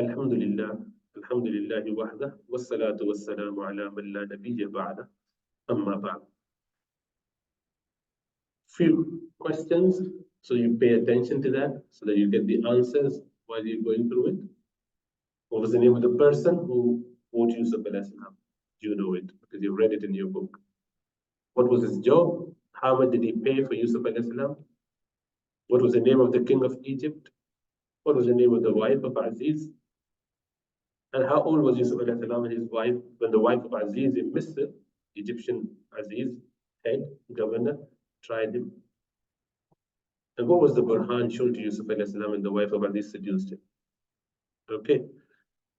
Alhamdulillah, Alhamdulillahi wahda, wassalatu wassalamu ala man la nabiyya ba'da, amma ba'd. Few questions, so you pay attention to that, so that you get the answers while you're going through it. What was the name of the person who fought Yusuf alayhi salam? You know it, because you read it in your book. What was his job? How much did he pay for Yusuf alayhi salam? What was the name of the king of Egypt? What was the name of the wife of Aziz? And how old was Yusuf alayhi salam and his wife when the wife of Aziz in Misr, Egyptian Aziz, head, governor, tried him? And what was the Burhan shown to Yusuf alayhi salam when the wife of Aziz seduced him? Okay.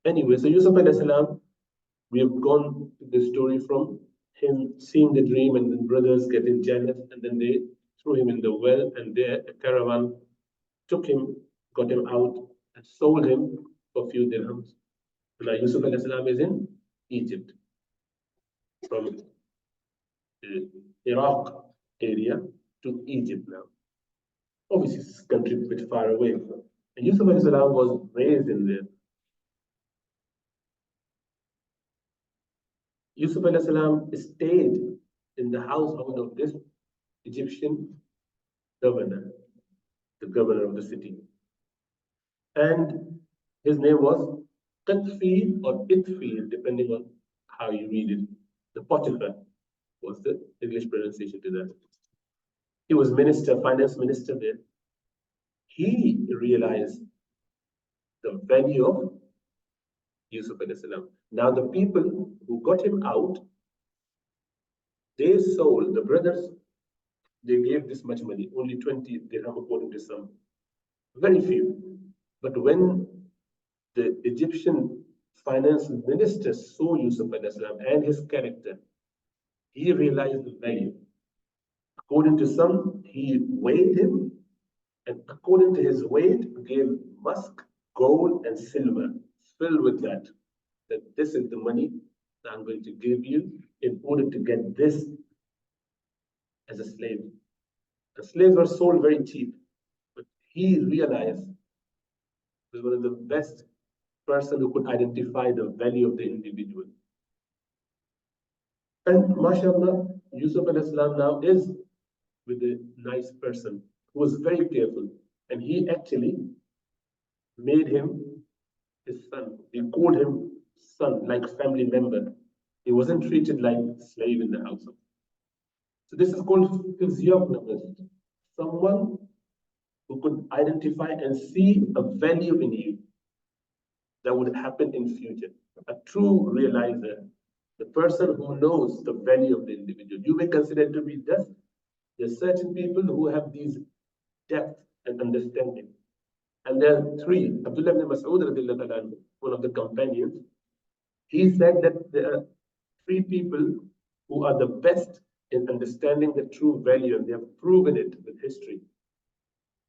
Anyway, so Yusuf alayhi salam, we have gone to the story from him seeing the dream and the brothers getting jealous, and then they threw him in the well, and there a caravan took him, got him out, and sold him for a few dirhams. Now Yusuf alayhi salam is in Egypt, from Iraq area to Egypt now. Obviously, it's a country a bit far away. And Yusuf alayhi salam was raised in there. Yusuf alayhi salam stayed in the household of this Egyptian governor, the governor of the city. And his name was Qatfi or Itfi, depending on how you read it. The Potiphar was the English pronunciation to that. He was minister, finance minister there. He realized the value of Yusuf alayhi salam. Now the people who got him out, they sold, the brothers, they gave this much money, only 20 dirham according to some, very few. But when the Egyptian finance minister saw Yusuf alayhi salam and his character, he realized the value. According to some, he weighed him, and according to his weight, gave musk, gold, and silver, filled with that this is the money that I'm going to give you in order to get this as a slave. The slaves were sold very cheap, but he realized he was one of the best person who could identify the value of the individual. And mashallah, Yusuf alayhi salam now is with a nice person who was very careful, and he actually made him his son. He called him son, like family member. He wasn't treated like a slave in the household. So this is called physiognomist, someone who could identify and see a value in you that would happen in future. A true realizer, the person who knows the value of the individual. You may consider it to be dust. There are certain people who have these depth and understanding. And there are three. Abdullah ibn Mas'ud, one of the companions, he said that there are three people who are the best in understanding the true value, and they have proven it with history.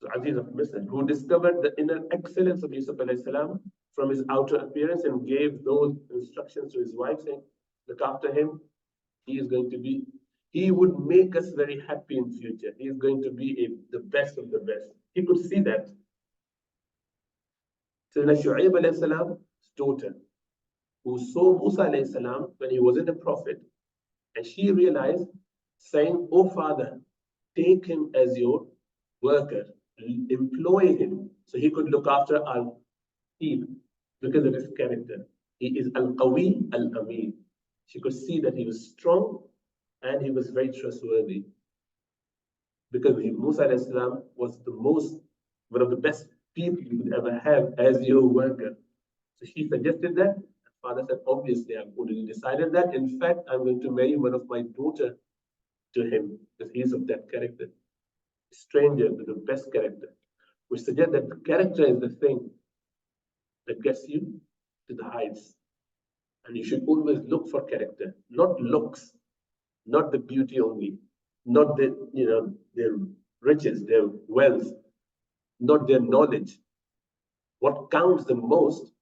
So Aziz of Misr, who discovered the inner excellence of Yusuf alayhi salam from his outer appearance and gave those instructions to his wife, saying, look after him, he is going to be, he would make us very happy in future. He is going to be the best of the best. He could see that. So Shu'aib alayhi salam's daughter, who saw Musa alayhi salam when he wasn't a prophet, and she realized, saying, oh father, take him as your worker, employ him so he could look after our sheep because of his character. He is al-qawi al-amin. She could see that he was strong and he was very trustworthy, because Musa alayhi salam was one of the best people you could ever have as your worker. So she suggested that. Father said, obviously, I've already decided that. In fact, I'm going to marry one of my daughter to him because he's of that character. A stranger with the best character. Which suggests that the character is the thing that gets you to the heights. And you should always look for character, not looks, not the beauty only, not their riches, their wealth, not their knowledge. What counts the most,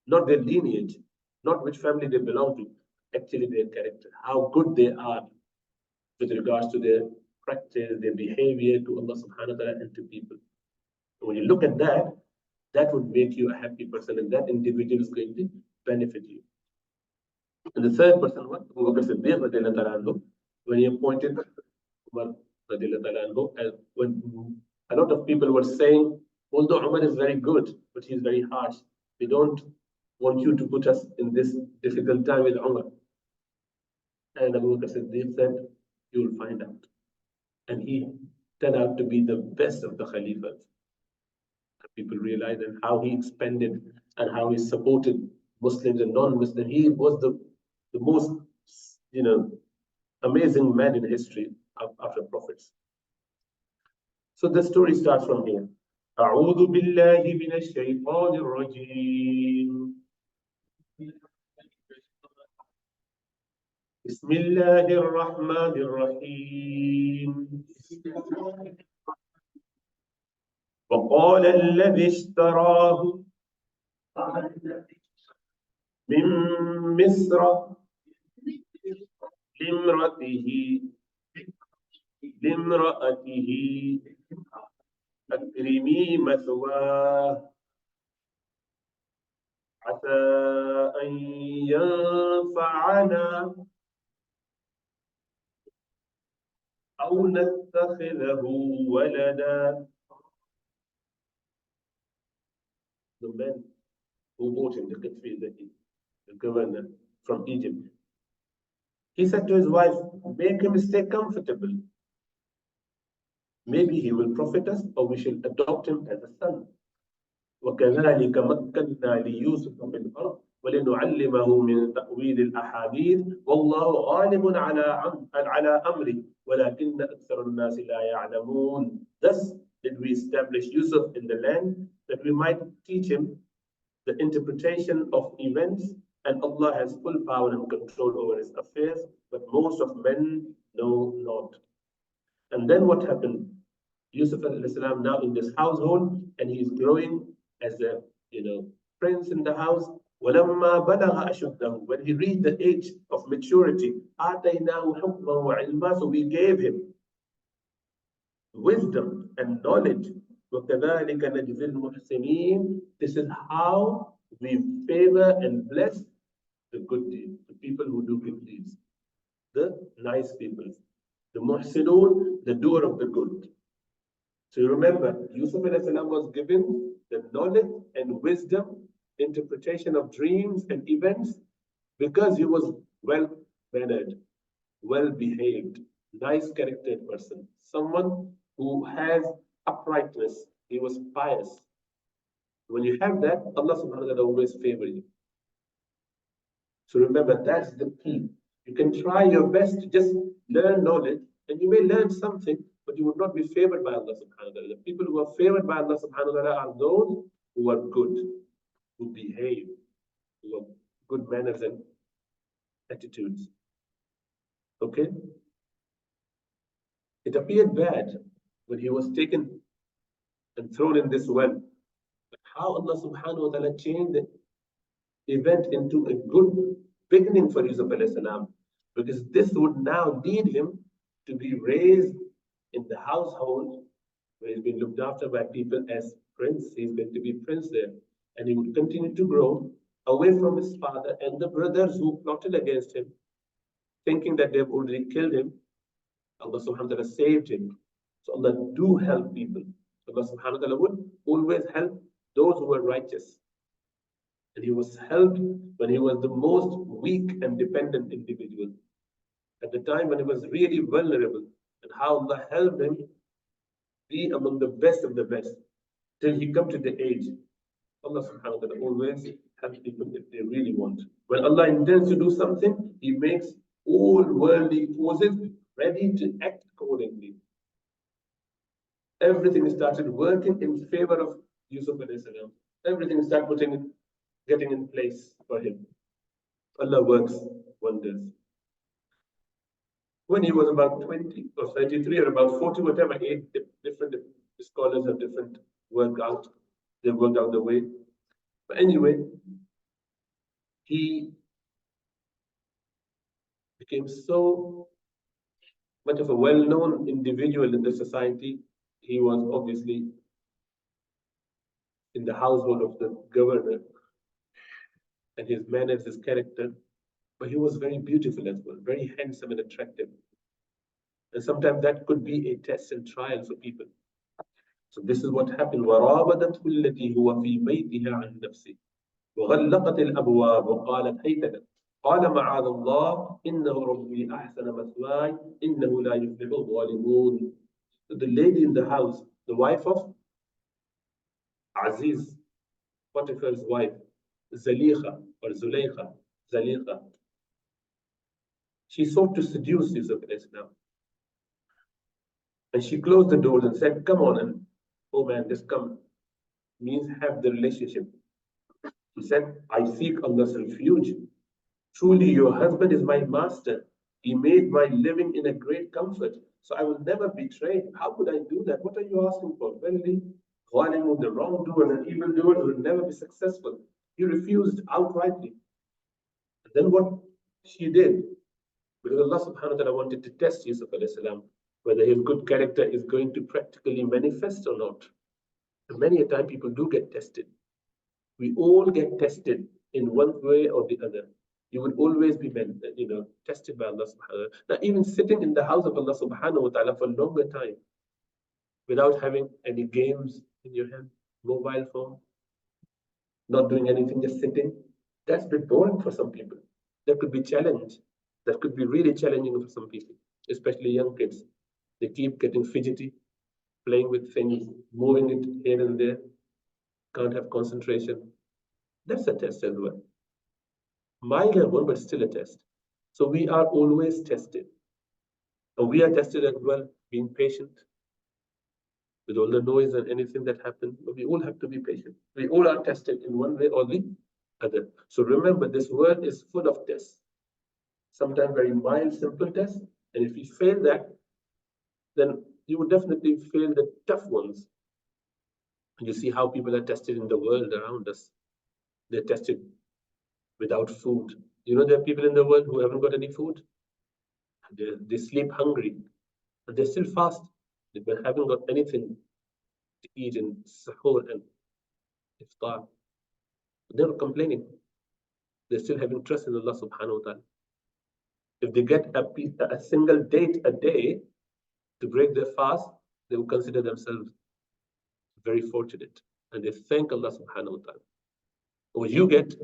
not their lineage, not which family they belong to, actually their character, how good they are with regards to their practice, their behavior to Allah subhanahu wa ta'ala and to people. And when you look at that, That would make you a happy person, and that individual is going to benefit you. And the third person was Abu Bakr Siddiq radiallahu anhu, when he appointed Umar radiallahu anhu, and when a lot of people were saying, although Umar is very good, but he's very harsh, we don't want you to put us in this difficult time with Umar. And Abu Bakr Siddiq said, you will find out. And he turned out to be the best of the Khalifas. People realized and how he expanded and how he supported Muslims and non-Muslims. He was the most, amazing man in history after prophets. So the story starts from here. أعوذ بالله من الشيطان الرجيم. بسم الله الرحمن الرحيم. وقال الذي اشتراه من مصر لامرأته أكرمي مثواه عسى أن ينفعنا أو نتخذه ولدا. The man who bought him, the governor from Egypt, he said to his wife, make him stay comfortable. Maybe he will profit us, or we shall adopt him as a son. وكذلك مكنا ليوسف في الأرض ولنعلمه من تأويل الأحاديث والله غالب على أمره ولكن أكثر الناس لا يعلمون. Thus did we establish Yusuf in the land, that we might teach him the interpretation of events, and Allah has full power and control over his affairs, but most of men know not. And then what happened? Yusuf al-Islam now in this household, and he is growing as a prince in the house. وَلَمَّا بَلَغَ أَشُدَّهُ, when he reached the age of maturity, آتَيْنَاهُ حُكْمًا وَعِلْمًا, so we gave him wisdom and knowledge. وَكَذَلِكَ نَجْزِي الْمُحْسِنِينَ, this is how we favor and bless the good deeds, the people who do good deeds, the nice people, the muhsinun, the doer of the good. So you remember, Yusuf was given the knowledge and wisdom, interpretation of dreams and events, because he was well-mannered, well-behaved, nice-charactered person, someone who has uprightness. He was pious. When you have that, Allah subhanahu wa ta'ala always favor you. So remember, that's the key. You can try your best to just learn knowledge, and you may learn something, but you would not be favored by Allah subhanahu wa ta'ala. The people who are favored by Allah subhanahu wa ta'ala are those who are good, who behave, who have good manners and attitudes. Okay? It appeared bad when he was taken and thrown in this well. But how Allah subhanahu wa ta'ala changed the event into a good beginning for Yusuf alayhi salam, because this would now lead him to be raised in the household where he's been looked after by people as prince. He's going to be prince there, and he would continue to grow away from his father and the brothers who plotted against him, thinking that they've already killed him. Allah subhanahu wa ta'ala saved him. So Allah do help people. Allah subhanahu wa ta'ala would always help those who were righteous. And he was helped when he was the most weak and dependent individual. At the time when he was really vulnerable, and how Allah helped him be among the best of the best, till he come to the age. Allah subhanahu wa ta'ala always helps people if they really want. When Allah intends to do something, He makes all worldly forces ready to act accordingly. Everything started working in favor of Yusuf alayhi salam. Everything started getting in place for him. Allah works wonders. When he was about 20 or 33 or about 40, whatever age, different scholars have different worked out. They worked out the way. But anyway, he became so much of a well-known individual in the society. He was obviously in the household of the governor, and his manners, his character, but he was very beautiful as well, very handsome and attractive. And sometimes that could be a test and trial for people. So this is what happened. وَرَابَدَتْهُ الَّتِي هُوَ فِي بَيْتِهَا عَنْ نَفْسِهِ وغلقت الأبواب وقالت هيت لك قال معاذ الله إنه ربي أحسن مثواي إنه لا يفلح الظالمون. So the lady in the house, the wife of Aziz, Potiphar's wife, Zalikha or Zuleikha, Zalikha, she sought to seduce Yusuf now. And she closed the doors and said, come on, and oh man, just come, means have the relationship. He said, I seek Allah's refuge. Truly, your husband is my master. He made my living in a great comfort. So I will never betray. How could I do that? What are you asking for? Verily, Ghalim, the wrongdoer and evildoer will never be successful. He refused outrightly. And then what she did, because Allah subhanahu wa ta'ala wanted to test Yusuf alayhi salam, whether his good character is going to practically manifest or not. And many a time people do get tested. We all get tested in one way or the other. You would always be tested by Allah subhanahu wa ta'ala. Now, even sitting in the house of Allah subhanahu wa ta'ala for a longer time without having any games in your hand, mobile phone, not doing anything, just sitting, that's a bit boring for some people. That could be challenge. That could be really challenging for some people, especially young kids. They keep getting fidgety, playing with things, moving it here and there, can't have concentration. That's a test as well. Milder one, but still a test. So we are always tested. And we are tested as well, being patient with all the noise and anything that happens. We all have to be patient. We all are tested in one way or the other. So remember, this world is full of tests. Sometimes very mild, simple tests. And if you fail that, then you would definitely fail the tough ones. And you see how people are tested in the world around us. They're tested without food. You know, there are people in the world who haven't got any food. They sleep hungry, and they still fast. They haven't got anything to eat in sahur and iftar. They're not complaining. They're still having trust in Allah subhanahu wa ta'ala. If they get a single date a day to break their fast, they will consider themselves very fortunate. And they thank Allah subhanahu wa ta'ala. Or you get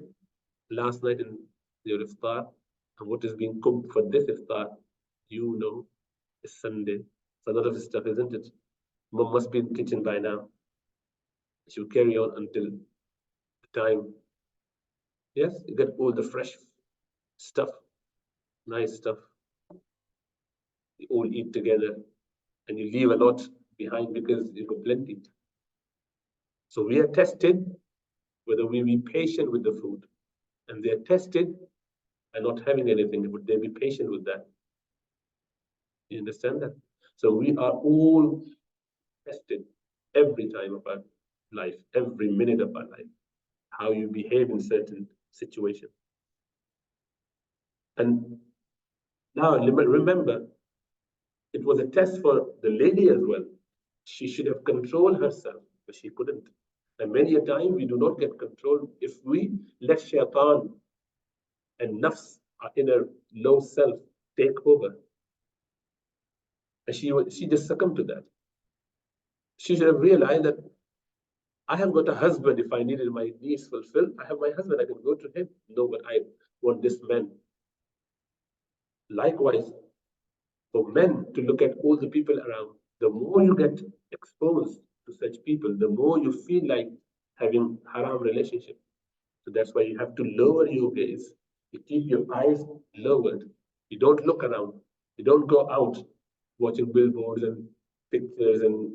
last night in your iftar, and what is being cooked for this iftar, you know, it's Sunday. It's a lot of stuff, isn't it? Mom must be in the kitchen by now. She'll carry on until the time. Yes, you get all the fresh stuff, nice stuff. You all eat together, and you leave a lot behind because you got plenty. So we are tested whether we be patient with the food. And they are tested by not having anything. Would they be patient with that? You understand that? So we are all tested every time of our life, every minute of our life, how you behave in certain situations. And now remember, it was a test for the lady as well. She should have controlled herself, but she couldn't. And many a time we do not get control if we let shaitan and nafs, our inner low self, take over. And she just succumbed to that. She should have realized that I have got a husband. If I needed my needs fulfilled, I have my husband. I can go to him. No, but I want this man. Likewise, for men to look at all the people around, the more you get exposed to such people, the more you feel like having haram relationship. So that's why you have to lower your gaze. You keep your eyes lowered. You don't look around. You don't go out watching billboards and pictures and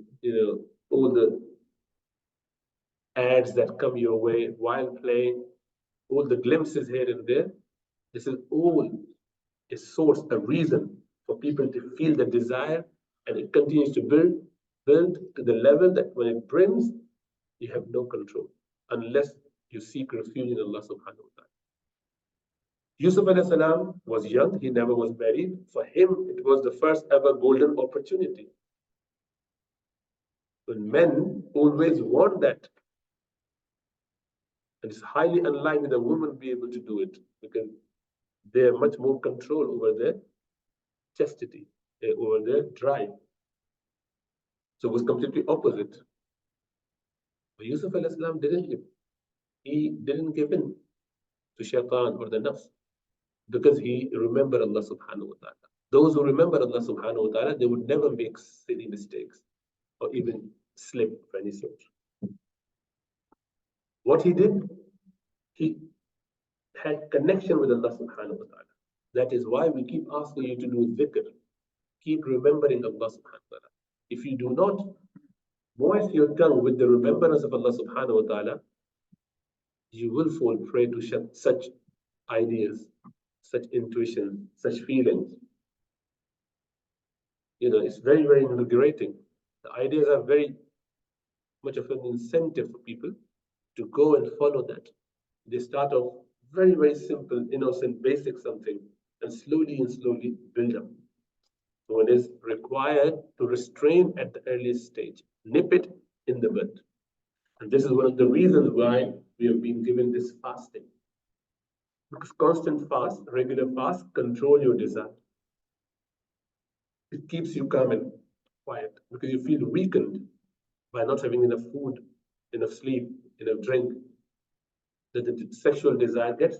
all the ads that come your way while playing, all the glimpses here and there. This is all a source, a reason for people to feel the desire, and it continues to build to the level that when it brims, you have no control unless you seek refuge in Allah subhanahu wa ta'ala. Yusuf alayhi salam was young, he never was married. For him, it was the first ever golden opportunity. When men always want that, And it's highly unlikely that a woman will be able to do it because they have much more control over their chastity, over their drive. So it was completely opposite. But Yusuf al-Islam he didn't give in to shaitan or the nafs because he remembered Allah subhanahu wa ta'ala. Those who remember Allah subhanahu wa ta'ala, they would never make silly mistakes or even slip of any sort. What he did, he had connection with Allah subhanahu wa ta'ala. That is why we keep asking you to do dhikr. Keep remembering Allah subhanahu wa ta'ala. If you do not moist your tongue with the remembrance of Allah subhanahu wa ta'ala, you will fall prey to such ideas, such intuition, such feelings. It's very, very invigorating. The ideas are very much of an incentive for people to go and follow that. They start off very, very simple, innocent, basic something, and slowly build up. So it is required to restrain at the earliest stage, nip it in the bud. And this is one of the reasons why we have been given this fasting. Because constant fast, regular fast, control your desire. It keeps you calm and quiet because you feel weakened by not having enough food, enough sleep, enough drink. That the sexual desire gets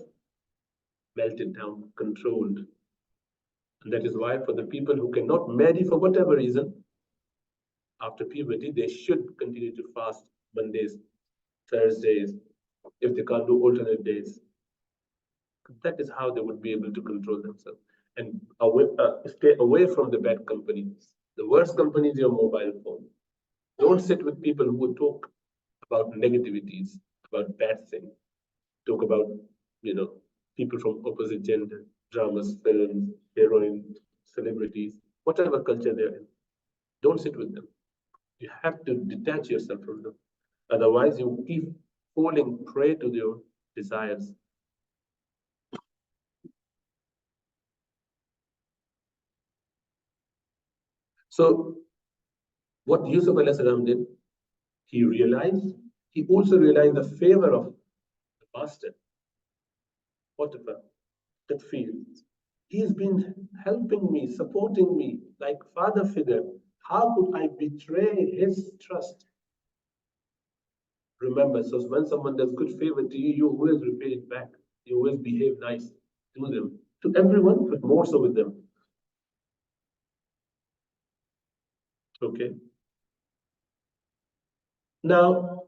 melted down, controlled. And that is why for the people who cannot marry for whatever reason, after puberty, they should continue to fast Mondays, Thursdays, if they can't do alternate days. That is how they would be able to control themselves and stay away from the bad company. The worst company is your mobile phone. Don't sit with people who talk about negativities, about bad things, talk about, people from opposite gender, dramas, films, heroines, celebrities, whatever culture they're in. Don't sit with them. You have to detach yourself from them. Otherwise, you keep falling prey to your desires. So, what Yusuf a.s. did, he also realized the favor of the master, Potiphar, that feels. He's been helping me, supporting me like father figure. How could I betray his trust? Remember, so when someone does good favor to you, you always repay it back. You always behave nice to them, to everyone, but more so with them. Okay. Now,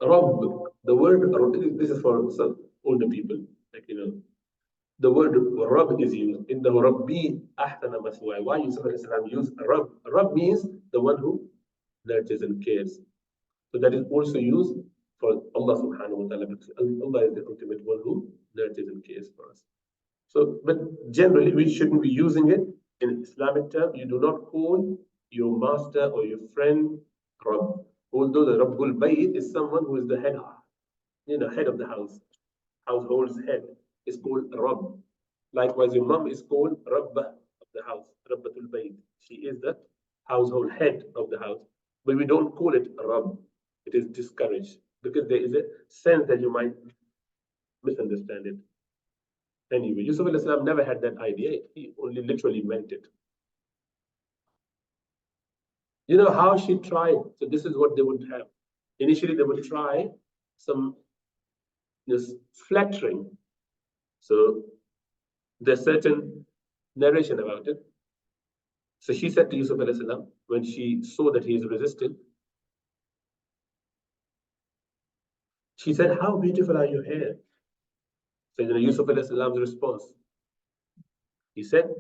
Rabb, the word, this is for some older people, like, the word Rabb is used. In the Rabbi Ahtana Maswai. Why Yusuf al-Islam used Rabb? Rabb means the one who nurtures and cares. So that is also used for Allah subhanahu wa ta'ala, because Allah is the ultimate one who nurtures and cares for us. So, but generally we shouldn't be using it in Islamic term. You do not call your master or your friend Rabb. Although the Rabbul Bayt is someone who is the head of the house, household's head is called Rabb. Likewise, your mom is called Rabbah of the house, Rabbatul Bayt. She is the household head of the house. But we don't call it Rabb. It is discouraged because there is a sense that you might misunderstand it. Anyway, Yusuf al-Islam never had that idea. He only literally meant it. You know how she tried? So this is what they would have. Initially, they would try some flattering. So there's certain narration about it. So she said to Yusuf al-Islam, when she saw that he is resisting, she said, "How beautiful are your hair?" So Yusuf al-Islam's response, he said,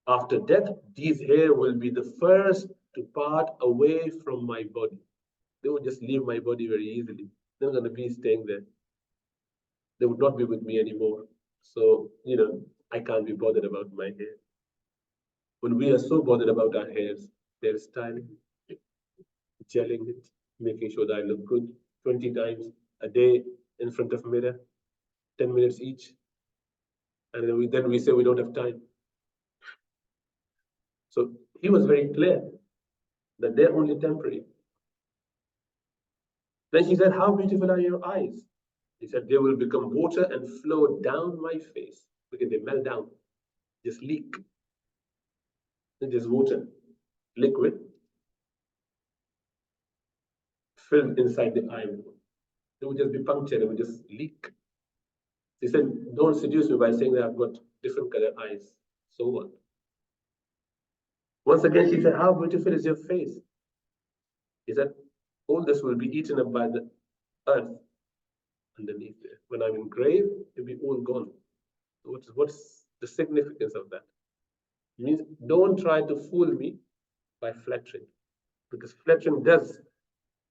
"After death, these hair will be the first to part away from my body. They would just leave my body very easily. They're going to be staying there. They would not be with me anymore. So, I can't be bothered about my hair." When we are so bothered about our hairs, hair styling, gelling it, making sure that I look good 20 times a day in front of a mirror, 10 minutes each. And then we say we don't have time. So he was very clear that they're only temporary. Then she said, "How beautiful are your eyes?" He said, they will become water and flow down my face. Because they melt down, just leak. It is water, liquid, filled inside the eye. It would just be punctured, it would just leak. He said, don't seduce me by saying that I've got different colored eyes. So what? Once again, she said, how beautiful is your face? He said, all this will be eaten up by the earth underneath there. When I'm in grave, it'll be all gone. What's the significance of that? It means don't try to fool me by flattering, because flattering does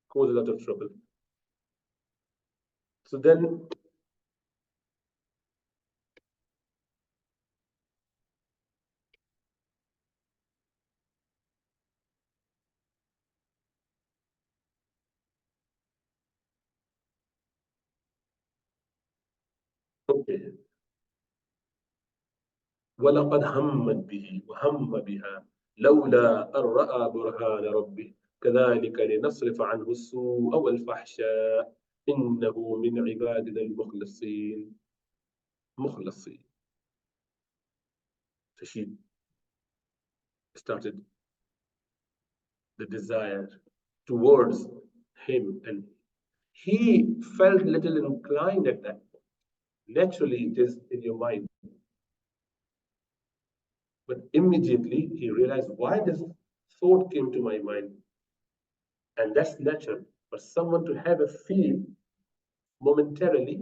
cause a lot of trouble. So then, okay. وَلَقَدْ هَمَّتْ بِهِ وَهَمَّ بِهَا لَوْلَا أَن رَأَى بُرْهَانَ رَبِّهِ كَذَلِكَ لِنَصْرِفَ عَنْهُ السُّوءَ وَالْفَحْشَاءَ إِنَّهُ مِنْ عِبَادِنَا الْمُخْلَصِينَ. مخلصين. So she started the desire towards him, and he felt little inclined at that point. Naturally, it is in your mind. But immediately he realized why this thought came to my mind. And that's natural. For someone to have a feel momentarily,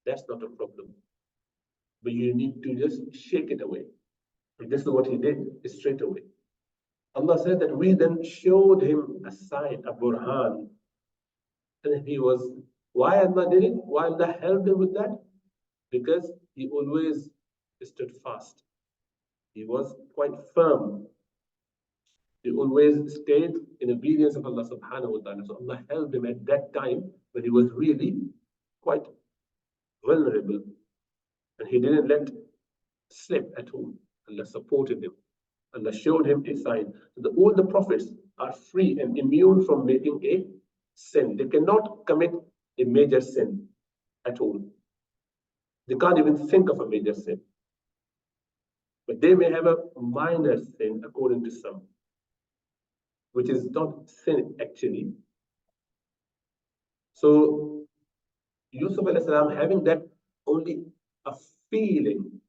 that's not a problem. But you need to just shake it away. And this is what he did straight away. Allah said that we then showed him a sign, a burhan. And he was, why Allah did it? Why Allah helped him with that? Because he always stood fast. He was quite firm. He always stayed in obedience of Allah subhanahu wa ta'ala. So Allah helped him at that time when he was really quite vulnerable. And he didn't let slip at all. Allah supported him. Allah showed him a sign. So all the prophets are free and immune from making a sin. They cannot commit a major sin at all. They can't even think of a major sin. But they may have a minor sin according to some, which is not sin actually. So Yusuf alayhi salam, having that only a feeling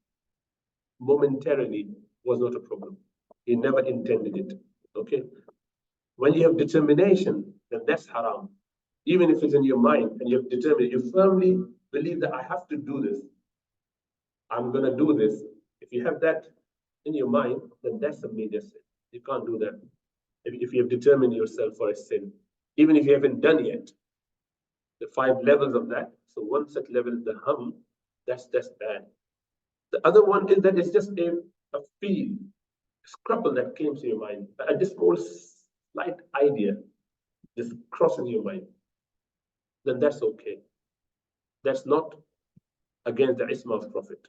momentarily was not a problem. He never intended it. Okay. When you have determination, then that's haram. Even if it's in your mind and you have determined, you firmly believe that I have to do this. I'm going to do this. If you have that in your mind, then that's a major sin. You can't do that. If you have determined yourself for a sin, even if you haven't done yet, the 5 levels of that. So one such level is the hum, that's bad. The other one is that it's just a feel, a scruple that came to your mind, a small slight idea just crosses your mind. Then that's okay. That's not against the isma of Prophet.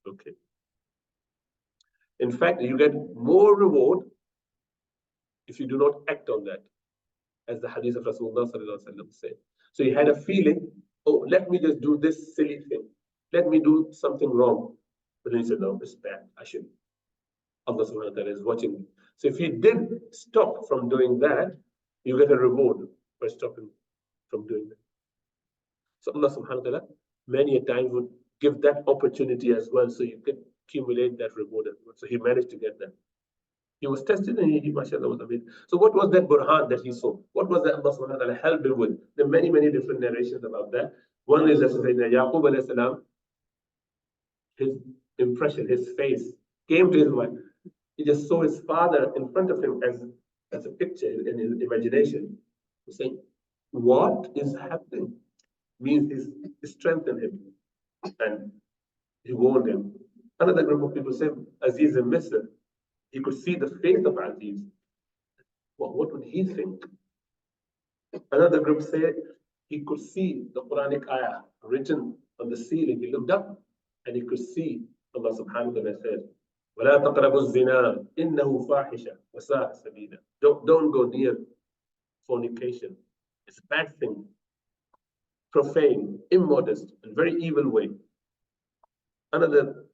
Okay. In fact, you get more reward if you do not act on that, as the hadith of Rasulullah said. So he had a feeling, oh, let me just do this silly thing. Let me do something wrong. But then he said, no, it's bad. I shouldn't. Allah subhanahu wa ta'ala is watching me. So if he did stop from doing that, you get a reward for stopping from doing that. So Allah subhanahu wa ta'ala many a time would give that opportunity as well, so you could accumulate that reward as well. So he managed to get that. He was tested and he mashallah was amazing. So what was that burhan that he saw? What was that Allah subhanahu wa ta'ala helped him with? There are many, many different narrations about that. One is that Yaqub alayhi salam, his impression, his face came to his mind. He just saw his father in front of him as a picture in his imagination. He's saying, what is happening? Means he strengthened him and he warned him. Another group of people say, Aziz and Misr, he could see the face of Aziz. What would he think? Another group say he could see the Quranic ayah written on the ceiling. He looked up and he could see Allah subhanahu wa ta'ala said, وَلَا تَقْرَبُوا الزِّنَا إِنَّهُ فَاحِشَةٌ وَسَاءَ سَبِيلًا. Don't go near fornication. It's a bad thing. profane, immodest, and very evil way. Another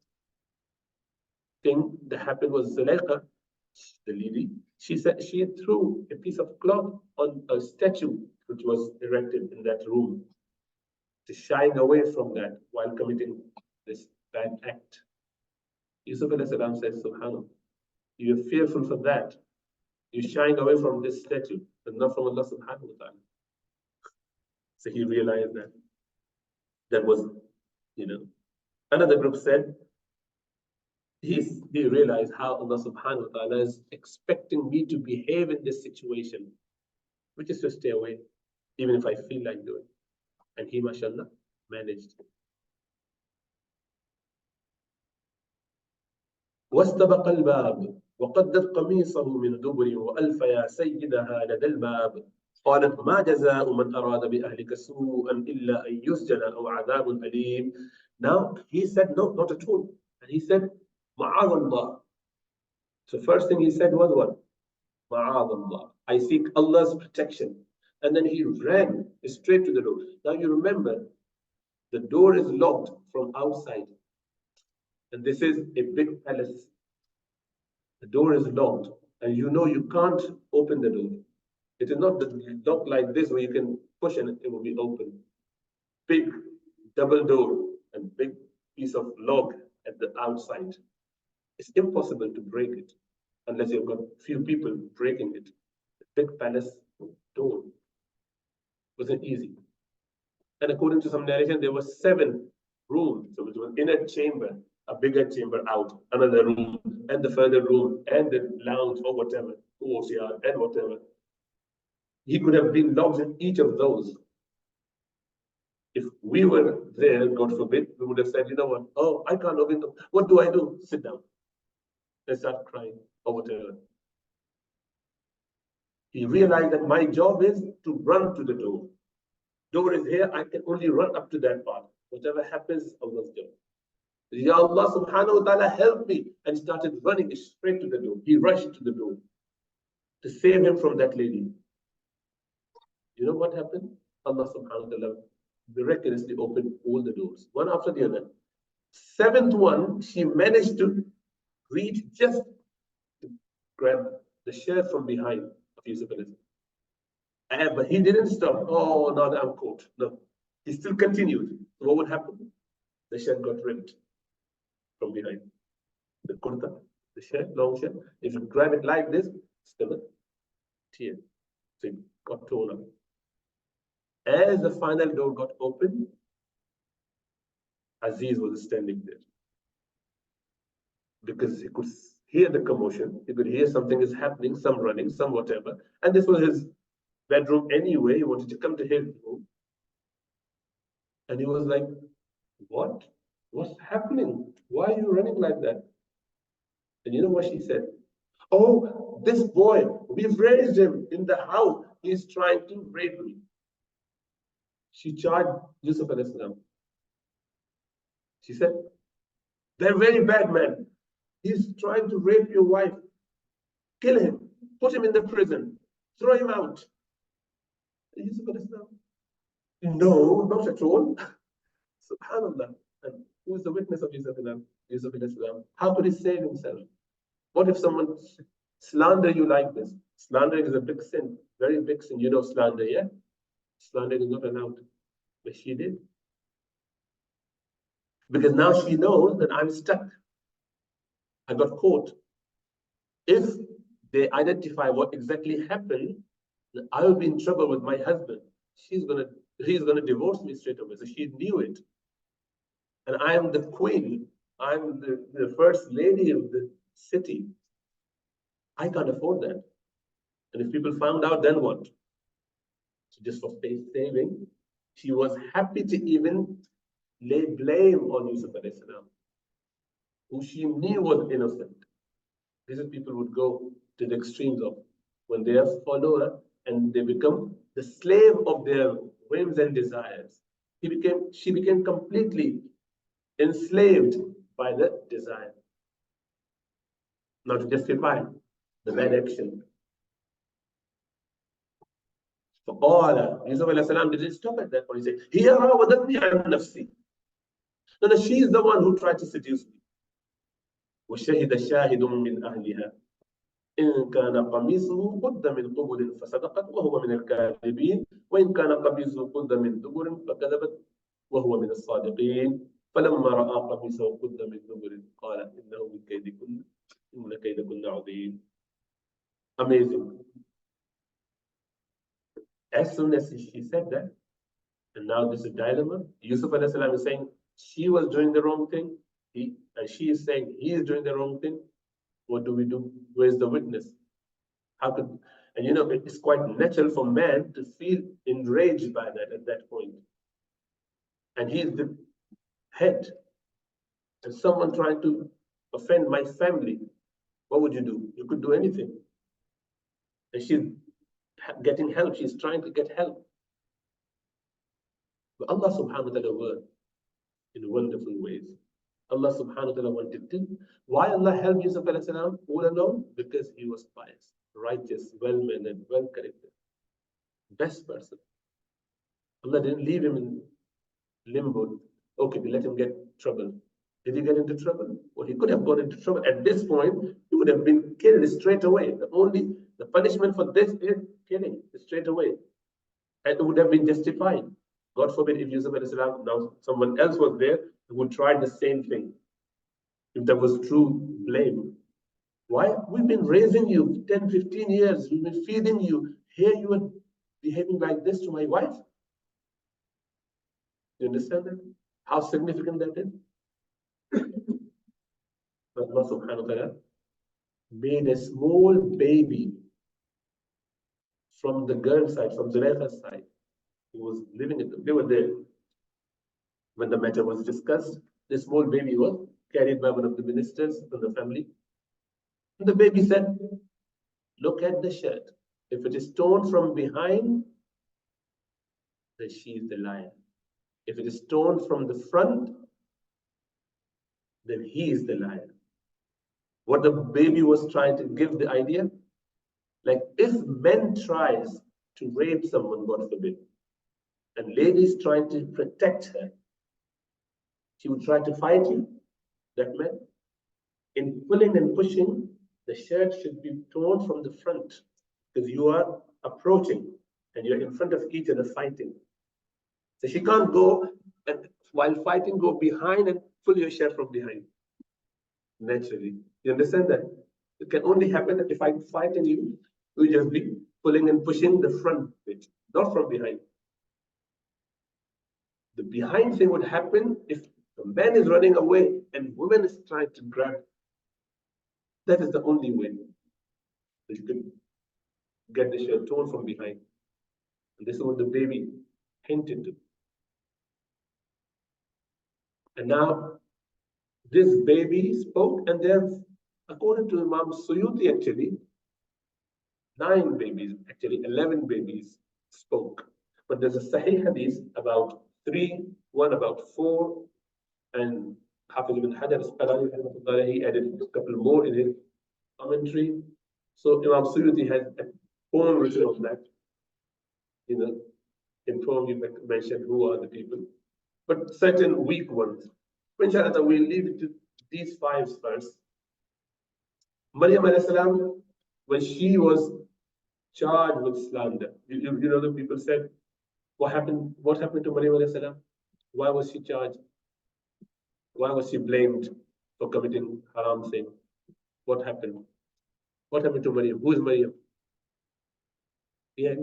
thing that happened was Zuleika, the lady, she said she threw a piece of cloth on a statue which was erected in that room, to shying away from that while committing this bad act. Yusuf salam says, Subhanallah, you're fearful for that. You're shying away from this statue, but not from Allah subhanahu wa ta'ala. So he realized that that was, another group said, he realized how Allah subhanahu wa ta'ala is expecting me to behave in this situation, which is to stay away, even if I feel like doing. And he, mashallah, managed. واستبق الباب وقدت قميصه من دبر وألف يا سيدها لدى الباب قالت ما جزاء من أراد بأهلك سوءا إلا أن يسجن أو عذاب أليم. Now he said no, not at all. And he said معاذ الله. So first thing he said was what? معاذ الله. I seek Allah's protection. And then he ran straight to the door. Now you remember, the door is locked from outside. And this is a big palace. The door is locked. And you can't open the door. It is not locked like this where you can push and it will be open. Big double door and big piece of log at the outside. It's impossible to break it unless you've got few people breaking it. The big palace door wasn't easy. And according to some narration, there were 7 rooms. So it was an inner chamber, a bigger chamber out, another room, and the further room, and the lounge or whatever, courtyard and whatever. He could have been locked in each of those. If we were there, God forbid, we would have said, you know what? Oh, I can't open them. What do I do? Sit down. Let's start crying or whatever. He realized that my job is to run to the door. Door is here, I can only run up to that part. Whatever happens, Allah's job. Ya Allah subhanahu wa ta'ala, help me. And he started running straight to the door. He rushed to the door to save him from that lady. You know what happened? Allah subhanahu wa ta'ala miraculously opened all the doors, one after the other. 7th one, she managed to reach just to grab the shirt from behind of Yusuf. But he didn't stop. Oh, now I'm caught. No, he still continued. So what would happen? The shirt got ripped from behind. The kurta, the shirt, long shirt. If you grab it like this, it's gonna tear. So it got torn up. As the final door got opened, Aziz was standing there. Because he could hear the commotion, he could hear something is happening, some running, some whatever. And this was his bedroom anyway. He wanted to come to his room. And he was like, what? What's happening? Why are you running like that? And you know what she said? Oh, this boy, we've raised him in the house. He's trying to rape me. She charged Yusuf alayhi salam. She said, they're very bad men. He's trying to rape your wife. Kill him. Put him in the prison. Throw him out. Yusuf alayhi salam, no, not at all. Subhanallah. And who is the witness of Yusuf alayhi salam? How could he save himself? What if someone slander you like this? Slander is a big sin, very big sin. You know slander, yeah? Slander is not allowed. But she did. Because now she knows that I'm stuck. I got caught. If they identify what exactly happened, then I will be in trouble with my husband. He's gonna divorce me straight away. So she knew it. And I am the queen. I'm the first lady of the city. I can't afford that. And if people found out, then what? So just for saving, she was happy to even lay blame on Yusuf alayhi salam, who she knew was innocent. These people would go to the extremes of when they are follower and they become the slave of their whims and desires. She became completely enslaved by the desire, not to justify the bad action. فقال, Yusuf alayhi salam didn't stop at that point. He said, هي راودتني عن نفسي. No, she is the one who tried to seduce me. وشهد شاهد من أهلها إن كان قميصه قد من قبل فصدقت وهو من الكاذبين وإن كان قميصه قد من دبر فكذبت وهو من الصادقين فلما رأى قميصه قد من دبر قال إنه من كيدكن إن كيدكن عظيم. Amazing. As soon as she said that, and now this is a dilemma. Yusuf alayhi salam is saying she was doing the wrong thing, and she is saying he is doing the wrong thing. What do we do? Where's the witness? How could, and you know, it's quite natural for man to feel enraged by that at that point. And he is the head, and someone trying to offend my family. What would you do? You could do anything. And she's getting help. She's trying to get help. But Allah subhanahu wa ta'ala worked in wonderful ways. Allah subhanahu wa ta'ala wanted to. Why Allah helped Yusuf alayhi salam all along? Because he was pious, righteous, well-mannered, well-corrected. Best person. Allah didn't leave him in limbo. Okay, we let him get trouble. Did he get into trouble? Well, he could have gone into trouble. At this point, he would have been killed straight away. The punishment for this is killing straight away. And it would have been justified. God forbid if Yusuf alayhi salam, now someone else was there who would try the same thing. If there was true blame. Why? We've been raising you 10, 15 years. We've been feeding you. Here you are behaving like this to my wife. You understand that? How significant that is? But Allah subhanahu wa ta'ala made a small baby from the girl's side, from Zulaykha's side, who was living in they were there. When the matter was discussed, this small baby was carried by one of the ministers of the family. And the baby said, look at the shirt. If it is torn from behind, then she is the liar. If it is torn from the front, then he is the liar. What the baby was trying to give the idea, like if men tries to rape someone, God forbid, and ladies trying to protect her, she would try to fight you, that man. In pulling and pushing, the shirt should be torn from the front because you are approaching and you're in front of each other fighting. So she can't go and while fighting, go behind and pull your shirt from behind. Naturally. You understand that? It can only happen if I'm fighting you, you just be pulling and pushing the front bit, not from behind. The behind thing would happen if the man is running away and woman is trying to grab. That is the only way that you can get the shirt torn from behind. And this is what the baby hinted to. And now this baby spoke, and there's, according to Imam Suyuti, actually, 9 babies, actually 11 babies spoke. But there's a Sahih hadith about 3, one about 4, and Hafiz ibn Hajar al-Asqalani, he added a couple more in his commentary. So Imam Suyuti has a poem written on that. You know, in poem you mentioned who are the people, but certain weak ones. Inshallah, we'll leave it to these 5 first. Maryam alayhi salam, when she was charged with slander, you know, the people said, what happened to Maryam alayhi salam? Why was she charged? Why was she blamed for committing haram thing? What happened? What happened to Maryam? Who is Maryam? Yeah.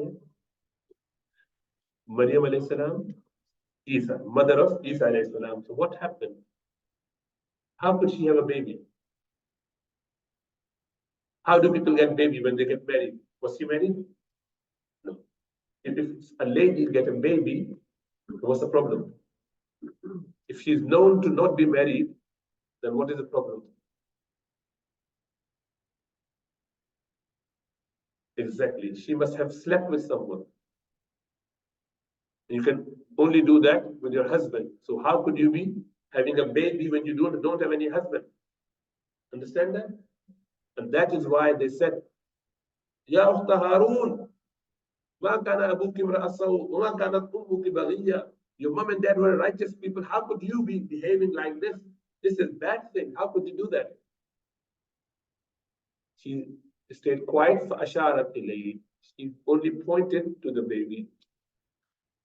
Maryam alayhi salam, Isa, mother of Isa alayhi salam. So what happened? How could she have a baby? How do people get baby when they get married? Was she married? No. If a lady get a baby, what's the problem? If she's known to not be married, then what is the problem? Exactly. She must have slept with someone. You can only do that with your husband. So how could you be having a baby when you don't have any husband? Understand that? And that is why they said, Ya Ukhta Harun, ما كان أبوك امرأ سوء وما كانت أمك بغية. Your mom and dad were righteous people. How could you be behaving like this? This is a bad thing. How could you do that? She stayed quiet for Asharat ilayhi. She only pointed to the baby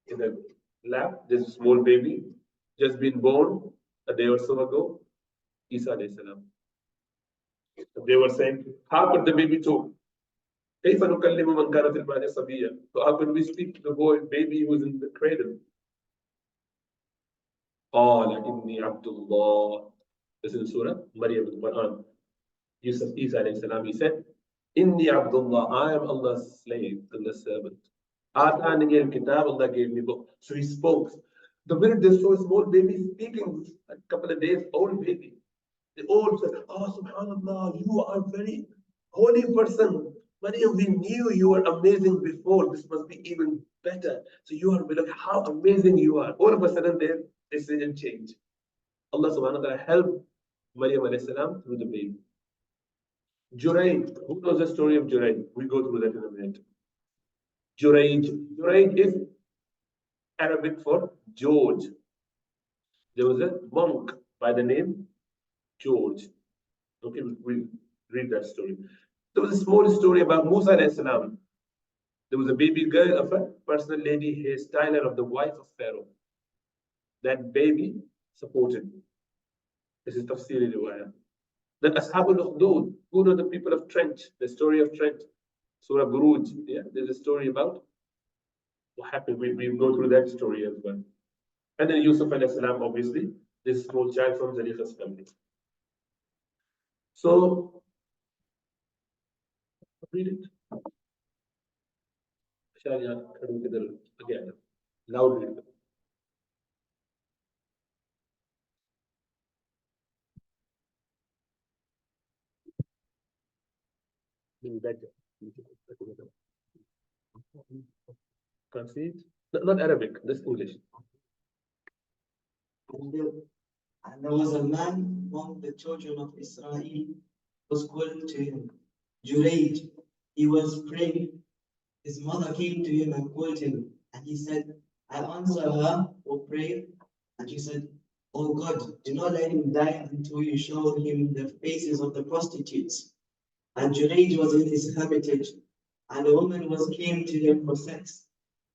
in the lap. This small baby, just been born a day or so ago, Isa alayhi salam. They were saying, how could the baby talk? كيف نكلم من كان في المهد صبيا? So how can we speak to the boy, baby who's in the cradle? قال إني عبد الله. This is Surah Maryam in the Quran. Yusuf Isa alayhi salam, he said, Inni Abdullah, I am Allah's slave, Allah's servant. Atani al-kitab, Allah gave me book. So he spoke. The minute they saw a small baby speaking, a couple of days old baby, they all said, oh, subhanallah, you are a very holy person. Maryam, we knew you were amazing before. This must be even better. So you are, look how amazing you are. All of a sudden, their decision changed. Allah subhanahu wa ta'ala helped Maryam alayhi salam through the baby. Jurayj, who knows the story of Jurayj? We'll go through that in a minute. Jurayj is Arabic for George. There was a monk by the name George. Okay, we'll read that story. There was a small story about Musa alayhi salam. There was a baby girl of a personal lady hairstyler of the wife of Pharaoh. That baby supported. This is Tafsir riwayah. Then Ashabul Ukhdud, who know the people of Trench, the story of Trench, Surah Buruj. Yeah, there's a story about what happened. We'll go through that story as well. And then Yusuf alayhi salam, obviously, this small child from Zaliqa's family. So, read it. Again, loud read it. Can't see it? Not Arabic, this English. And there was a man among the children of Israel was called to him Jurayj. He was praying. His mother came to him and called him, and he said, I'll answer her or pray. And she said, Oh God, do not let him die until you show him the faces of the prostitutes. And Jurayj was in his hermitage, and a woman came to him for sex.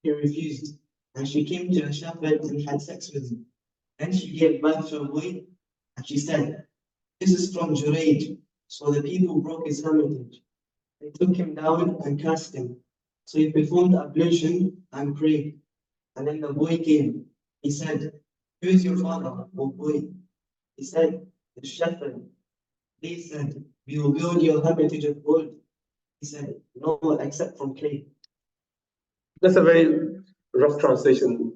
He refused, and she came to a shepherd and had sex with him. Then she gave birth to a boy, and she said, This is from Jurayj. So the people broke his hermitage. They took him down and cast him. So he performed ablution and prayed. And then the boy came. He said, Who is your father, O boy? He said, The shepherd. They said, We will build your hermitage of gold. He said, No, except from clay. That's a very rough translation.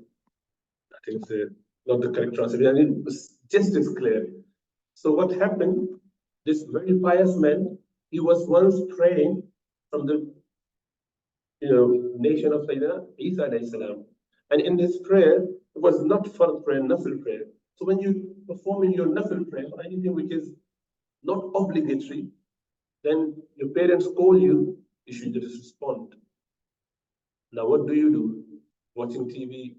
I think it's not the correct translation. I mean, just as clear. So what happened? This very pious man, he was once praying from the nation of Sayyidina Isa alayhi salam. And in this prayer, it was not fard prayer, nafil prayer. So when you perform your nafil prayer or anything which is not obligatory, then your parents call you, you should just respond. Now what do? Watching TV,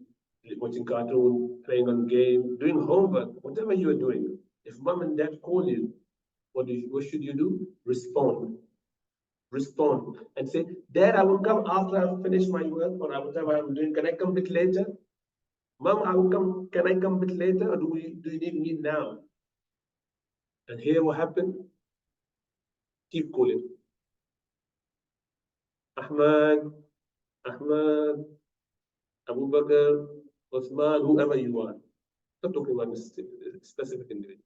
watching cartoon, playing on game, doing homework, whatever you are doing. If mom and dad call you, what should you do? Respond and say, Dad, I will come after I've finished my work or whatever I'm doing. Can I come a bit later? Mom, I will come. Can I come a bit later or do you need me now? And here what happened? Keep calling. Ahmad, Abu Bakr, Osman, whoever you are. Not talking about this specific individual.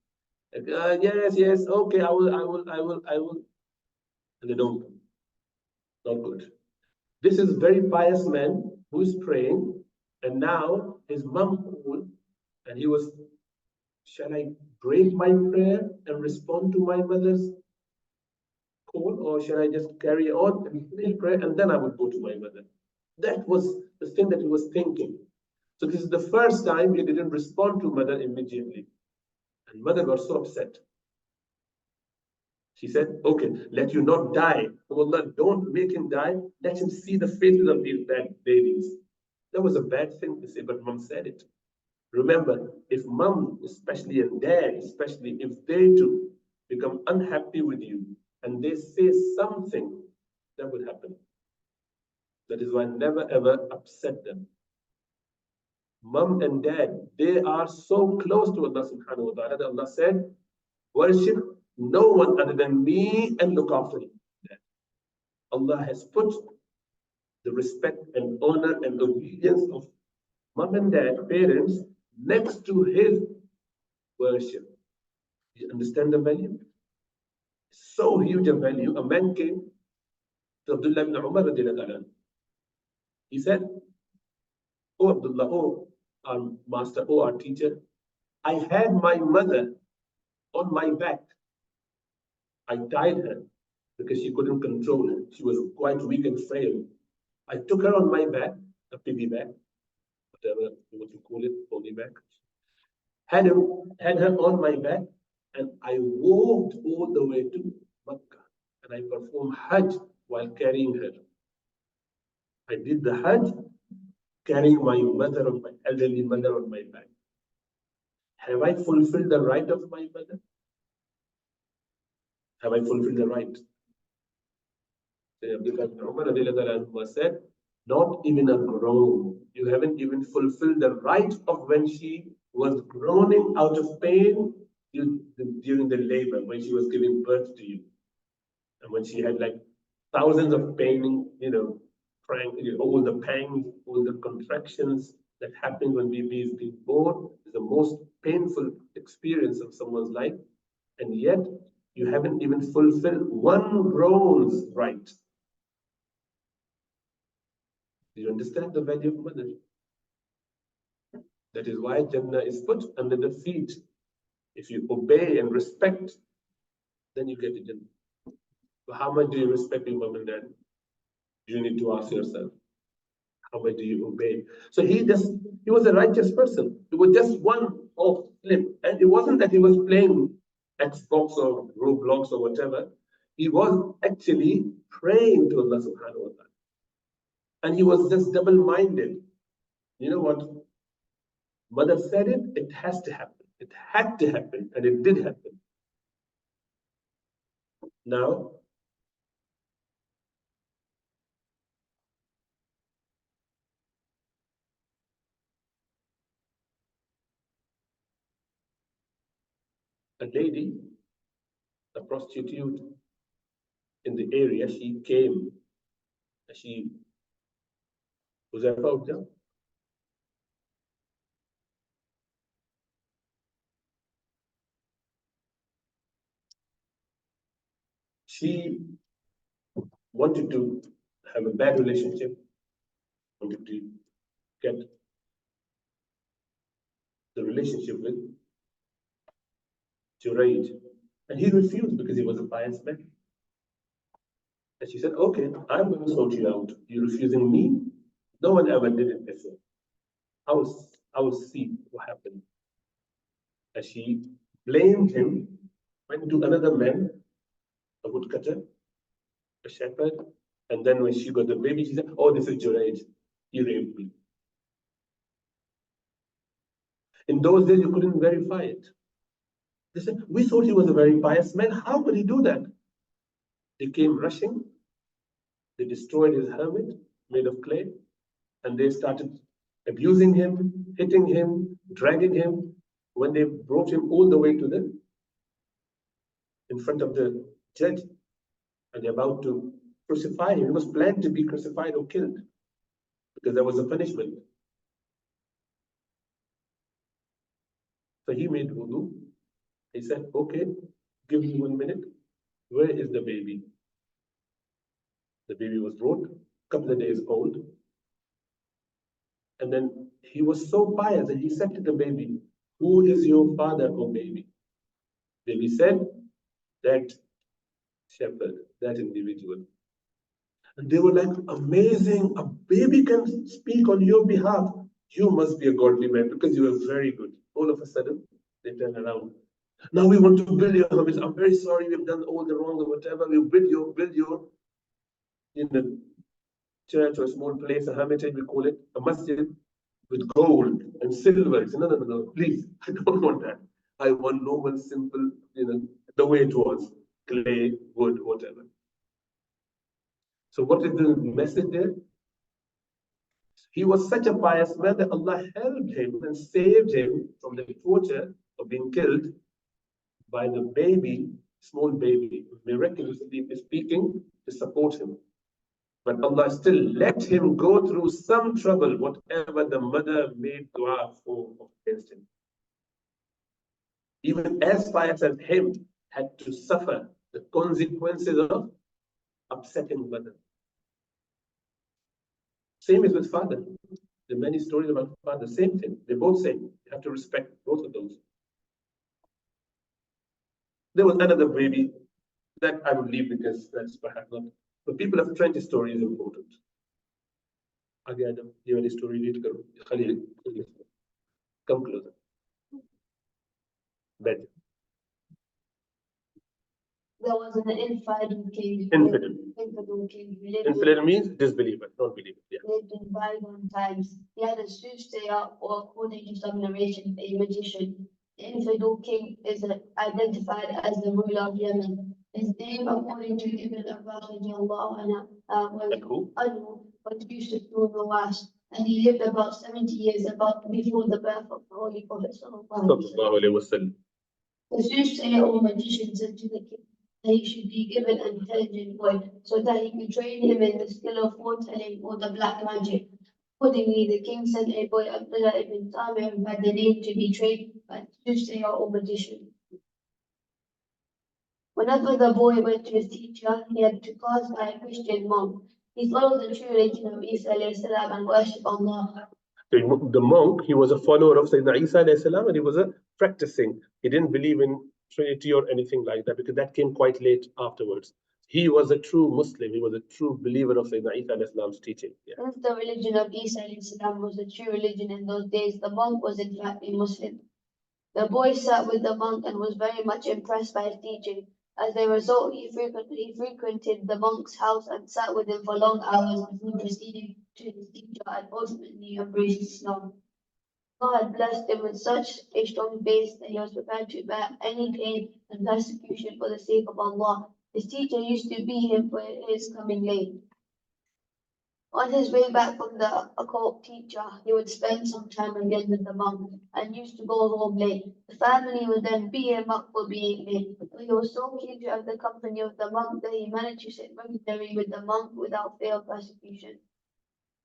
Yes, okay, I will. And they don't come. Not good. This is very pious man who is praying, and now his mom called, and he was, shall I break my prayer and respond to my mother's call, or shall I just carry on and finish prayer and then I would go to my mother? That was the thing that he was thinking. So this is the first time he didn't respond to mother immediately. And mother got so upset. She said, okay, let you not die. Oh Allah, don't make him die. Let him see the faces of these bad babies. That was a bad thing to say, but mom said it. Remember, if mom, especially, and dad, especially, if they too become unhappy with you and they say something, that would happen. That is why never ever upset them. Mom and dad, they are so close to Allah subhanahu wa ta'ala that Allah said, worship no one other than me and look after him. Allah has put the respect and honor and obedience of mom and dad, parents, next to his worship. You understand the value? So huge a value. A man came to Abdullah ibn Umar. He said, oh Abdullah, oh our master, oh our teacher, I had my mother on my back. I tied her because she couldn't control her. She was quite weak and frail. I took her on my back, a piggy back, whatever what you call it, pony back. Had her on my back, and I walked all the way to Makkah, and I performed Hajj while carrying her. I did the Hajj carrying my mother, my elderly mother on my back. Have I fulfilled the right of my mother? Have I fulfilled the right? Abdullah ibn Umar said, not even a groan. You haven't even fulfilled the right of when she was groaning out of pain during the labor, when she was giving birth to you. And when she had like thousands of pain, all the pangs, all the contractions that happen when baby is being born is the most painful experience of someone's life. And yet, you haven't even fulfilled one groan's right. Do you understand the value of mother? That is why Jannah is put under the feet. If you obey and respect, then you get to Jannah. But how much do you respect your mom and dad? You need to ask yourself. How much do you obey? So he was a righteous person. It was just one off slip. And it wasn't that he was playing Xbox or Roblox or whatever. He was actually praying to Allah subhanahu wa ta'ala. And he was just double-minded. You know what? Mother said it, it has to happen. It had to happen, and it did happen. Now, a lady, a prostitute in the area, she came. She was about them. She wanted to have a bad relationship, wanted to get the relationship with Jurayj. And he refused because he was a pious man. And she said, okay, I'm going to sort you out. You're refusing me? No one ever did it before. I will see what happened. And she blamed him, went to another man, a woodcutter, a shepherd, and then when she got the baby, she said, oh, this is Jurayj. He raped me. In those days, you couldn't verify it. They said, we thought he was a very pious man. How could he do that? They came rushing. They destroyed his helmet made of clay, and they started abusing him, hitting him, dragging him. When they brought him all the way to in front of the judge, and they're about to crucify him. It was planned to be crucified or killed because there was a punishment. So he made wudu. He said, okay, give me 1 minute. Where is the baby? The baby was brought, a couple of days old. And then he was so pious that he said to the baby, who is your father, oh baby? Baby said, that shepherd, that individual. And they were like, amazing, a baby can speak on your behalf. You must be a godly man because you are very good. All of a sudden, they turn around Now we want to build your home. I'm very sorry, we've done all the wrong or whatever. We build your church or a small place, a hermitage, we call it, a masjid, with gold and silver. He said, no, please, I don't want that. I want normal, simple, the way it was, clay, wood, whatever. So what is the message there? He was such a pious man that Allah helped him and saved him from the torture of being killed by the baby, small baby, miraculously speaking, to support him. But Allah still let him go through some trouble, whatever the mother made dua for against him. Even as pious as him had to suffer the consequences of upsetting mother. Same is with father. There are many stories about father, same thing. They both say you have to respect both of those. There was another baby that I would leave because that's perhaps not. But people of trench story is important. Again, you have a story, read Khalil. Come closer. Bed. There was an infidel king. Infidel. King. Infidel means disbeliever, not believer. Yeah. Lived in bygone times. He had a soothsayer, or according to some narration, a magician. The infidel king is identified as the ruler of Yemen. His name, according to Ibn Abbas, was Yusuf ibn, and he lived about 70 years before the birth of the Holy Prophet. The soothsayer or magician said to the king that he should be given an intelligent boy so that he could train him in the skill of foretelling or the black magic. Accordingly, the king sent a boy, Abdullah ibn Tamir, who had the name to be trained by soothsayer or magician. Whenever the boy went to his teacher, he had to pass by a Christian monk. He followed the true religion of Isa and worshipped Allah. The monk, he was a follower of Sayyidina Isa and he was a practicing. He didn't believe in Trinity or anything like that because that came quite late afterwards. He was a true Muslim. He was a true believer of Sayyidina Isa's teaching. Yeah. Since the religion of Isa was the true religion in those days, the monk was in fact a Muslim. The boy sat with the monk and was very much impressed by his teaching. As a result, he frequented the monk's house and sat with him for long hours before proceeding to his teacher and ultimately embraced Islam. God had blessed him with such a strong faith that he was prepared to bear any pain and persecution for the sake of Allah. His teacher used to beat him for his coming late. On his way back from the occult teacher, he would spend some time again with the monk and used to go home late. The family would then beat him up for being late. But he was so keen to have the company of the monk that he managed to sit regularly with the monk without fear of persecution.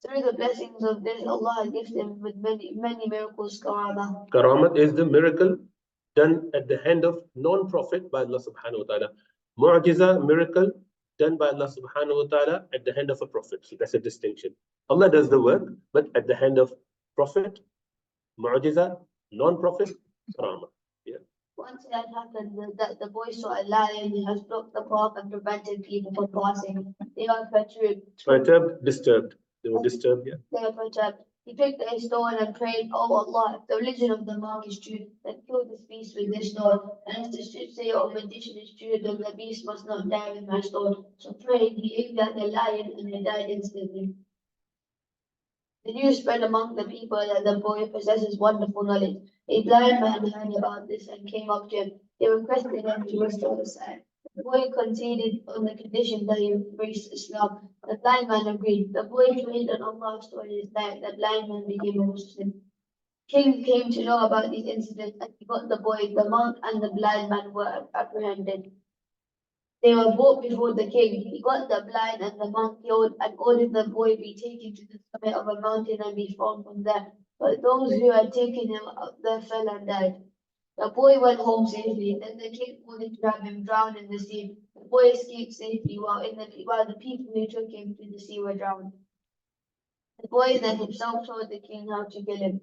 Through the blessings of this, Allah gifted him with many miracles, karama. Karamat is the miracle done at the hand of non-prophet by Allah subhanahu wa ta'ala. Mu'jiza, miracle done by Allah subhanahu wa ta'ala at the hand of a prophet. So that's a distinction. Allah does the work, but at the hand of prophet, mu'jiza, non-prophet, karama. Yeah. Once it had happened that the boy saw a lion who has blocked the path and prevented people from passing. They were perturbed, disturbed. They were disturbed, yeah. They were perturbed. He picked a stone and prayed, "Oh Allah, if the religion of the monk is true, then kill this beast with this stone. And if the soothsayer or magician is true, then the beast must not die with my stone." So praying, he aimed at the lion and it died instantly. The news spread among the people that the boy possesses wonderful knowledge. A blind man heard about this and came up to him. He requested him to restore his sight. The boy conceded on the condition that he embraced Islam. The blind man agreed. The boy prayed and Allah restored his sight. The blind man became a Muslim. King came to know about these incidents and he got the boy. The monk and the blind man were apprehended. They were brought before the king. He got the blind and the monk killed and ordered the boy be taken to the summit of a mountain and be thrown from there. But those who had taken him up there fell and died. The boy went home safely. Then the king ordered to have him drowned in the sea. The boy escaped safely while the people who took him to the sea were drowned. The boy then himself told the king how to kill him.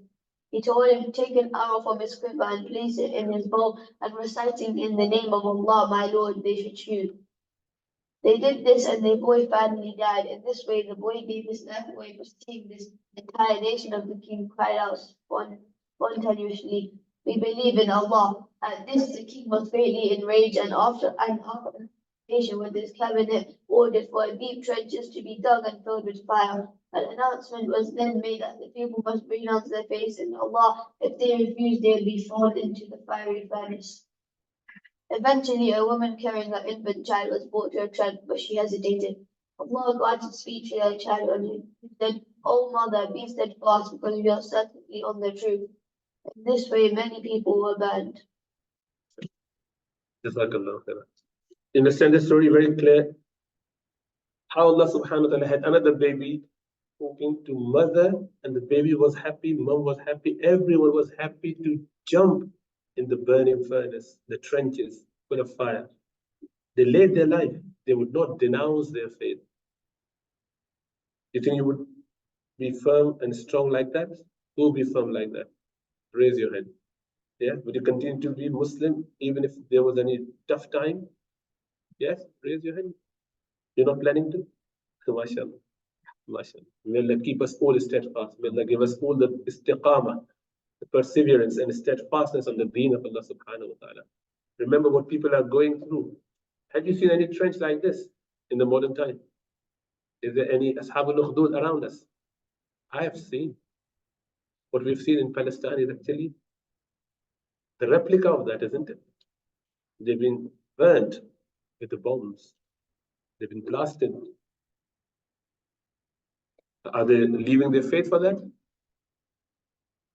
He told him to take an arrow from his quiver and place it in his bow, and reciting in the name of Allah, my Lord, they should shoot. They did this and the boy finally died. In this way, the boy gave his life away. For seeing this, the entire nation of the king cried out spontaneously. we believe in Allah. At this, the king was greatly enraged, and after consultation with his cabinet, ordered for deep trenches to be dug and filled with fire. An announcement was then made that the people must renounce their faith in Allah. If they refuse, they will be thrown into the fiery furnace. Eventually, a woman carrying her infant child was brought to her trench, but she hesitated. Allah granted speech to her child, and he said, "O mother, be steadfast, because we are certainly on the truth." In this way, many people were burned. Jazakallah khair. You understand the story very clear? How Allah subhanahu wa ta'ala had another baby talking to mother, and the baby was happy, mom was happy, everyone was happy to jump in the burning furnace, the trenches full of fire. They laid their life. They would not denounce their faith. You think you would be firm and strong like that? Who will be firm like that? Raise your hand. Yeah? Would you continue to be Muslim even if there was any tough time? Yes? Raise your hand. You're not planning to? MashaAllah. MashaAllah. May Allah keep us all steadfast. May Allah give us all the istiqamah, the perseverance and steadfastness on the deen of Allah subhanahu wa ta'ala. Remember what people are going through. Have you seen any trench like this in the modern time? Is there any Ashabul Ukhdud around us? I have seen. What we've seen in Palestine is actually the replica of that, isn't it? They've been burnt with the bombs. They've been blasted. Are they leaving their faith for that?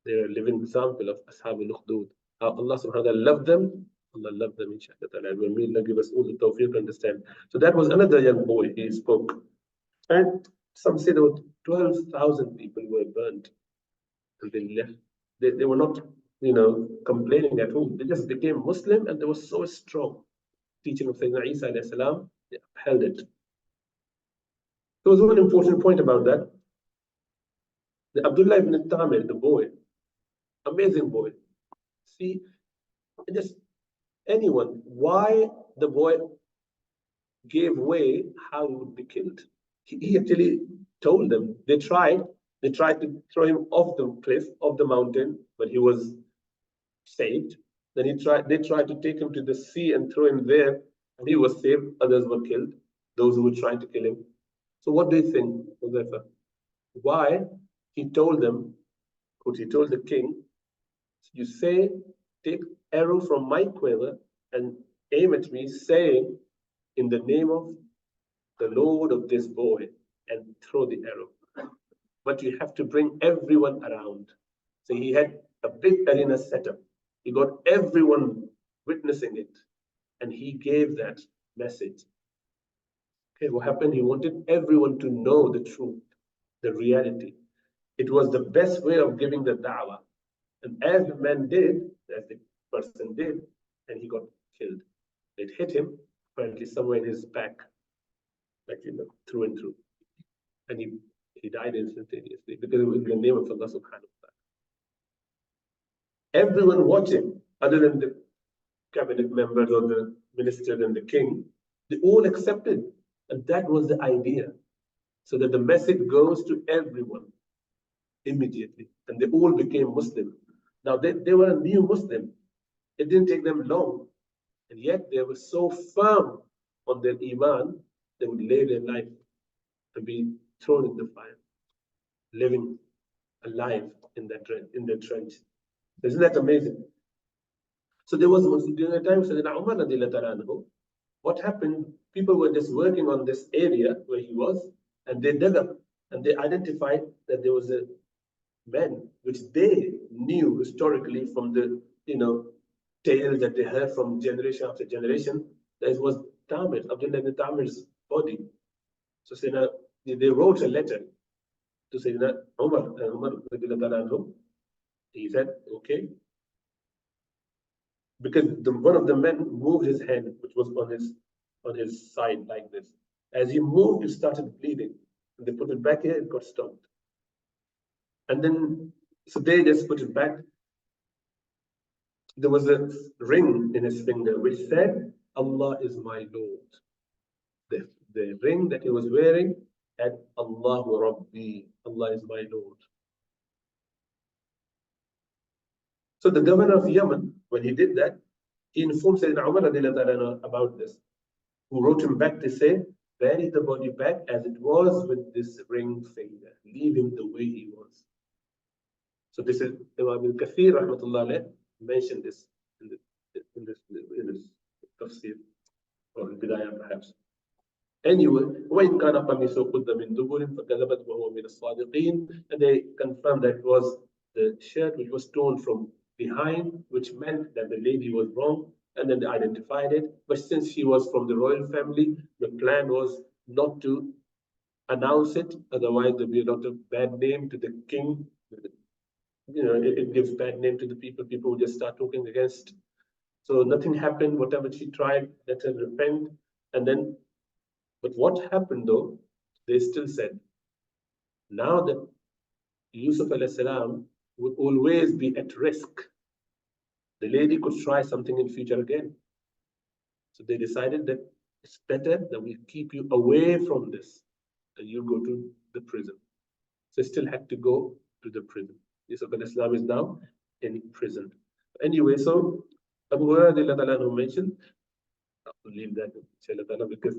They're a living example of Ashabul Ukhdud. How Allah subhanahu wa ta'ala loved them. Allah loved them, inshallah. And may Allah give us all the tawfiq to understand. So that was another young boy, he spoke. And some say there were 12,000 people were burnt. And they left. They were not, complaining at all. They just became Muslim, and they were so strong. Teaching of Sayyidina Isa alayhi salam, they upheld it. There was one important point about that. The Abdullah ibn Tamir, the boy, amazing boy. See, just anyone, why the boy gave way, how he would be killed. He actually told them, they tried to throw him off the cliff, off the mountain, but he was saved. Then they tried to take him to the sea and throw him there, and he was saved. Others were killed, those who were trying to kill him. So what do you think, Hudhaifa? Why he told them, what he told the king, you say, take arrow from my quiver and aim at me, saying, in the name of the Lord of this boy, and throw the arrow. But you have to bring everyone around. So he had a big arena set up. He got everyone witnessing it, and he gave that message. Okay, what happened? He wanted everyone to know the truth, the reality. It was the best way of giving the da'wah. And as the man did, as the person did, and he got killed. It hit him, apparently somewhere in his back, like through and through. And he died instantaneously because it was in the name of Allah subhanahu wa ta'ala. Everyone watching, other than the cabinet members or the minister and the king, they all accepted. And that was the idea. So that the message goes to everyone immediately. And they all became Muslim. Now they were a new Muslim. It didn't take them long. And yet they were so firm on their iman, they would lay their life to be thrown in the fire, living alive in that trench. Isn't that amazing? So there was during the time of Sayyidina Umar radiallahu anhu, what happened? People were just working on this area where he was, and they dug up and they identified that there was a man which they knew historically from the tales that they heard from generation after generation, that it was Tamir, Abdullah ibn Tamir's body. So they wrote a letter to Sayyidina Umar, and Umar radiallahu anhu, he said, okay. Because one of the men moved his hand, which was on his side like this. As he moved, it started bleeding. And they put it back here, it got stopped. And then, so they just put it back. There was a ring in his finger which said, Allah is my Lord. The ring that he was wearing had Allahu Rabbi, Allah is my Lord. So the governor of Yemen, when he did that, he informed Sayyidina Umar radiallahu anhu about this, who wrote him back to say, bury the body back as it was with this ring finger. Leave him the way he was. So this is Imam al-Kathir rahmatullah alayh mentioned this in this tafsir or Bidayah perhaps. Anyway, وَإِنْ كَانَ قَمِيصُهُ قُدَّ مِنْ دُبُرٍ فَكَذَبَتْ وَهُوَ مِنَ الصَّادِقِينَ, and they confirmed that it was the shirt which was torn from behind, which meant that the lady was wrong, and then they identified it. But since she was from the royal family, the plan was not to announce it, otherwise there'll be a lot of bad name to the king. You know, it gives bad name to the people. People will just start talking against. So nothing happened. Whatever she tried, let her repent. And then, but what happened though? They still said, now that Yusuf alayhi salam would always be at risk, the lady could try something in future again. So they decided that it's better that we keep you away from this and you go to the prison. So they still had to go to the prison. Yusuf alayhi salam is now in prison. Anyway, so Abu Hurairah mentioned, I will leave that because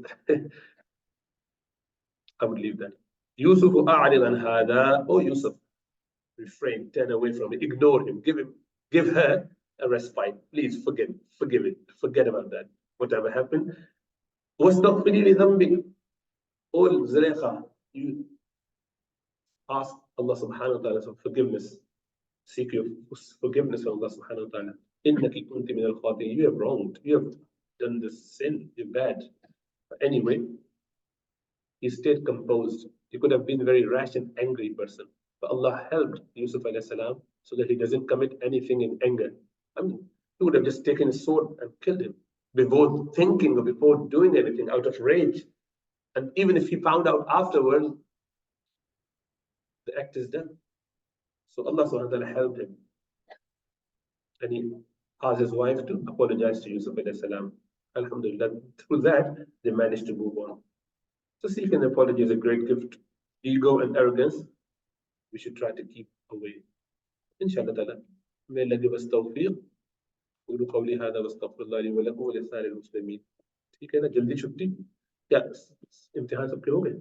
I would leave that. Yusuf a'rid an hada, oh Yusuf, refrain, turn away from it, ignore him, give her a respite. Please forgive it, forget about that. Whatever happened. وَاسْتَغْفِرِي لِذَنْبِكَ. Oh Zulaykha, you ask Allah subhanahu wa ta'ala for forgiveness. Seek your forgiveness from Allah subhanahu wa ta'ala. إِنَّكِ كُنْتِ مِنَ الْخَاطِئِينَ. You have wronged, you have done this sin, you're bad. Anyway, he stayed composed. He could have been a very rash and angry person. But Allah helped Yusuf alayhi salam so that he doesn't commit anything in anger. I mean, he would have just taken his sword and killed him before thinking or before doing anything out of rage. And even if he found out afterwards, the act is done. So Allah subhanahu wa ta'ala helped him. And he asked his wife to apologize to Yusuf alayhi salam. Alhamdulillah, through that, they managed to move on. So seeking an apology is a great gift. Ego and arrogance, we should try to keep away. Inshallah ta'ala. May Allah give us tawfiq. قولوا قولي هذا واستغفر الله لي ولكم ولسائر المسلمين. ठीक है ना, जल्दी छुट्टी क्या इम्तिहान सबके हो गए?